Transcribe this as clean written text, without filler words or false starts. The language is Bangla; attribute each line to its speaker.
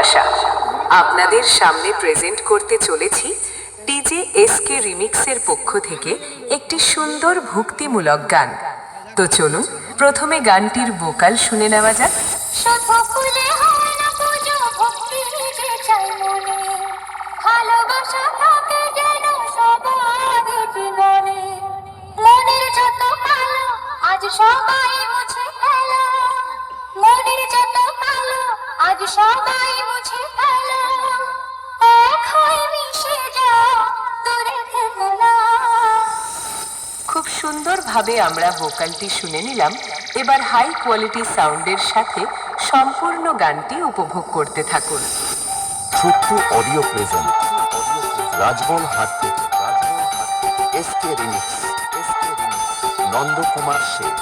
Speaker 1: ভালোবাসা। আপনাদের সামনে প্রেজেন্ট করতে চলেছি ডিজে এসকে রিমিক্সের পক্ষ থেকে একটি সুন্দর ভক্তিমূলক গান। তো চলুন প্রথমে গানটির ভোকাল শুনে নেওয়া যাক।
Speaker 2: ভালোবাসা থাকে যেন সবার জীবনে, মনের যত কালো আজ সবাই মুছে ফেলো, মনের যত কালো আজ সবাই মুছে ফেলো, এক হয়ে মিশে যাও দূরে থেকো না।
Speaker 1: খুব সুন্দরভাবে আমরা ভোকালটি শুনে নিলাম। এবার হাই কোয়ালিটি সাউন্ডের সাথে সম্পূর্ণ গানটি উপভোগ করতে থাকুন।
Speaker 3: ছুট্টু অডিও প্রেজেন্ট রাজবন হাট থেকে এসকে রিমিক্স নন্দকুমার শেখ।